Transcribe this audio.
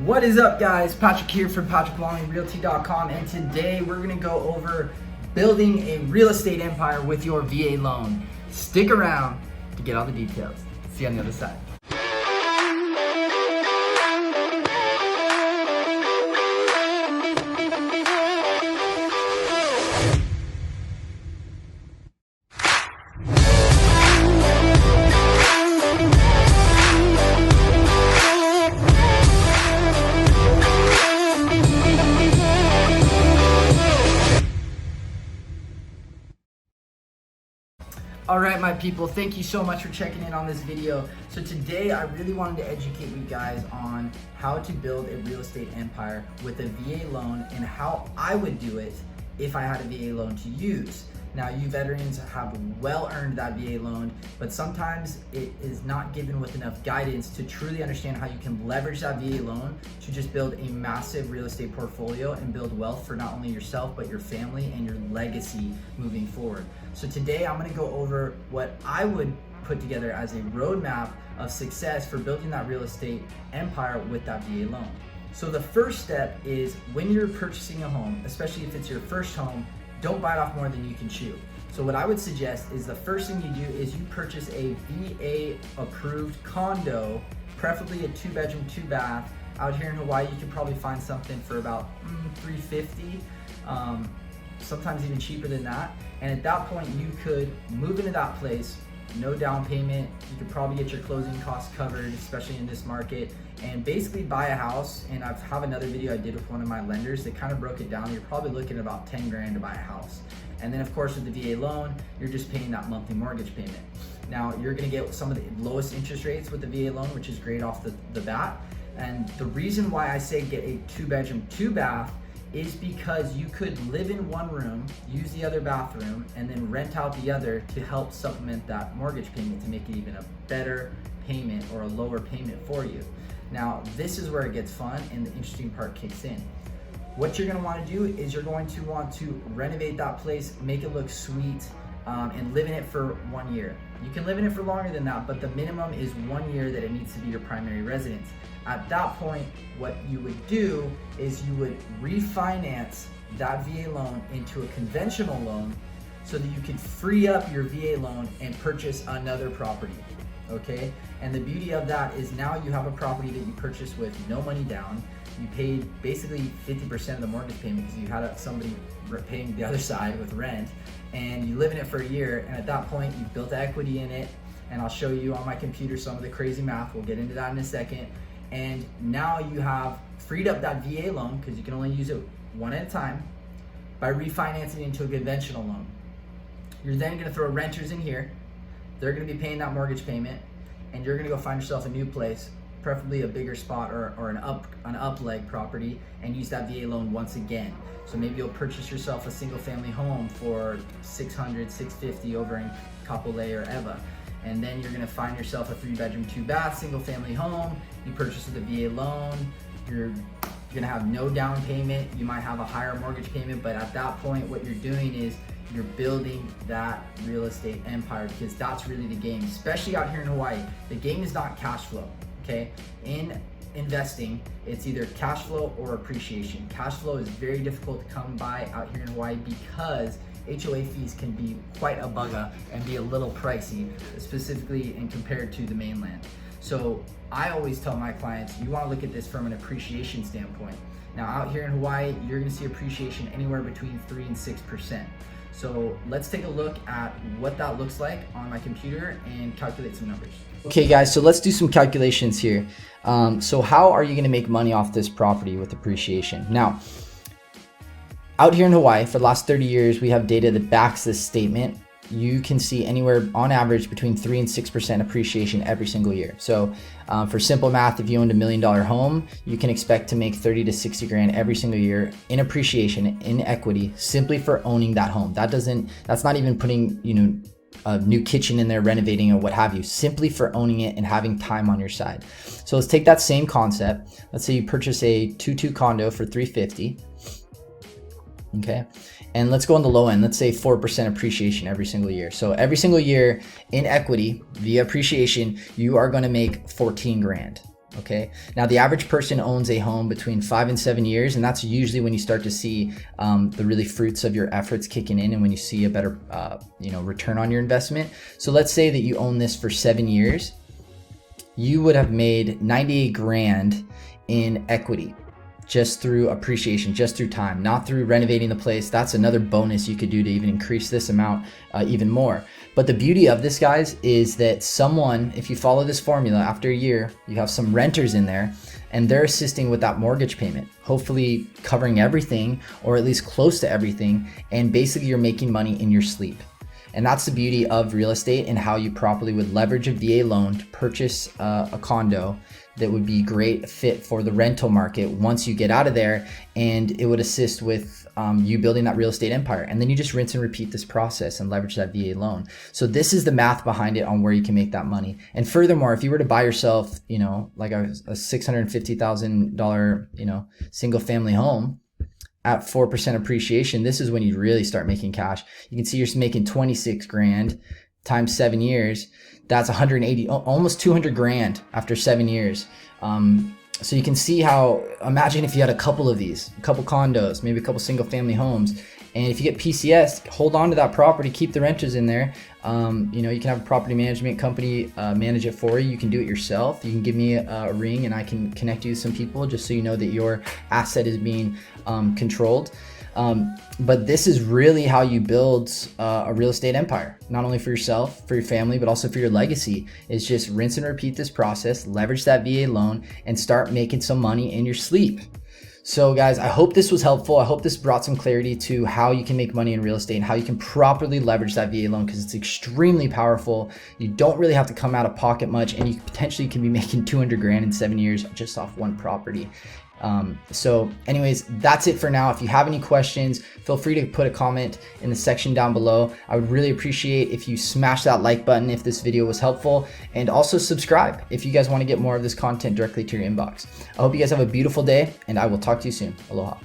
What is up, guys? Patrick here from PatrickLongingRealty.com, and today we're going to go over building a real estate empire with your VA loan. Stick around to get all the details. See you on the other side. Alright, my people, thank you so much for checking in on this video. So today I really wanted to educate you guys on how to build a real estate empire with a VA loan and how I would do it if I had a VA loan to use. Now, you veterans have well earned that VA loan, but sometimes it is not given with enough guidance to truly understand how you can leverage that VA loan to just build a massive real estate portfolio and build wealth for not only yourself, but your family and your legacy moving forward. So today I'm gonna go over what I would put together as a roadmap of success for building that real estate empire with that VA loan. So the first step is when you're purchasing a home, especially if it's your first home, don't bite off more than you can chew. So what I would suggest is the first thing you do is you purchase a VA approved condo, preferably a 2-bedroom, 2-bath. Out here in Hawaii, you can probably find something for about $350, sometimes even cheaper than that. And at that point, you could move into that place, no down payment. You could probably get your closing costs covered, especially in this market, and basically buy a house. And I have another video I did with one of my lenders that kind of broke it down. You're probably looking at about 10 grand to buy a house. And then of course with the VA loan, you're just paying that monthly mortgage payment. Now you're gonna get some of the lowest interest rates with the VA loan, which is great off the bat. And the reason why I say get a 2-bedroom, 2-bath is because you could live in one room, use the other bathroom, and then rent out the other to help supplement that mortgage payment to make it even a better payment or a lower payment for you. Now, this is where it gets fun and the interesting part kicks in. What you're gonna wanna do is you're going to want to renovate that place, make it look sweet, and live in it for 1 year. You can live in it for longer than that, but the minimum is 1 year that it needs to be your primary residence. At that point, what you would do is you would refinance that VA loan into a conventional loan so that you can free up your VA loan and purchase another property, okay? And the beauty of that is now you have a property that you purchased with no money down. You paid basically 50% of the mortgage payment because you had somebody paying the other side with rent, and you live in it for a year, and at that point you've built equity in it, and I'll show you on my computer some of the crazy math. We'll get into that in a second. And now you have freed up that VA loan, because you can only use it one at a time, by refinancing into a conventional loan. You're then gonna throw renters in here. They're gonna be paying that mortgage payment, and you're gonna go find yourself a new place, preferably a bigger spot or an up leg property, and use that VA loan once again. So maybe you'll purchase yourself a single family home for $600, $650 over in Kapolei or Ewa. And then you're gonna find yourself a 3-bedroom, 2-bath single family home. You purchase with a VA loan. You're gonna have no down payment. You might have a higher mortgage payment, but at that point, what you're doing is you're building that real estate empire, because that's really the game, especially out here in Hawaii. The game is not cash flow, okay? In investing, it's either cash flow or appreciation. Cash flow is very difficult to come by out here in Hawaii because HOA fees can be quite a bugger and be a little pricey, specifically in compared to the mainland. So I always tell my clients, you want to look at this from an appreciation standpoint. Now out here in Hawaii, you're going to see appreciation anywhere between 3 and 6%. So let's take a look at what that looks like on my computer and calculate some numbers. Okay guys, so let's do some calculations here. So how are you going to make money off this property with appreciation? Now, out here in Hawaii, for the last 30 years, we have data that backs this statement. You can see anywhere on average between 3 and 6% appreciation every single year. So for simple math, if you owned $1 million home, you can expect to make 30 to 60 grand every single year in appreciation, in equity, simply for owning that home. That's not even putting, a new kitchen in there, renovating or what have you, simply for owning it and having time on your side. So let's take that same concept. Let's say you purchase a 2-2 condo for $350. Okay, and let's go on the low end. Let's say 4% appreciation every single year. So every single year in equity via appreciation, you are going to make 14 grand. Okay. Now the average person owns a home between 5 and 7 years, and that's usually when you start to see the really fruits of your efforts kicking in, and when you see a better return on your investment. So let's say that you own this for 7 years, you would have made 98 grand in equity just through appreciation, just through time, not through renovating the place. That's another bonus you could do to even increase this amount even more. But the beauty of this, guys, is that someone, if you follow this formula, after a year, you have some renters in there and they're assisting with that mortgage payment, hopefully covering everything or at least close to everything. And basically you're making money in your sleep. And that's the beauty of real estate and how you properly would leverage a VA loan to purchase a condo that would be great fit for the rental market once you get out of there, and it would assist with you building that real estate empire. And then you just rinse and repeat this process and leverage that VA loan. So this is the math behind it on where you can make that money. And furthermore, if you were to buy yourself, like a $650,000, single family home at 4% appreciation, this is when you really start making cash. You can see you're making 26 grand times 7 years. That's 180, almost 200 grand after 7 years. So you can see how, imagine if you had a couple of these, a couple condos, maybe a couple single family homes. And if you get PCS, hold on to that property, keep the renters in there. You can have a property management company manage it for you. You can do it yourself. You can give me a ring and I can connect you to some people just so you know that your asset is being controlled. But this is really how you build a real estate empire, not only for yourself, for your family, but also for your legacy. Is just rinse and repeat this process, leverage that VA loan, and start making some money in your sleep. So guys, I hope this was helpful. I hope this brought some clarity to how you can make money in real estate and how you can properly leverage that VA loan, because it's extremely powerful. You don't really have to come out of pocket much, and you potentially can be making 200 grand in 7 years just off one property. So anyways, that's it for now. If you have any questions, feel free to put a comment in the section down below. I would really appreciate if you smash that like button if this video was helpful, and also subscribe if you guys want to get more of this content directly to your inbox. I hope you guys have a beautiful day, and I will talk to you soon. Aloha.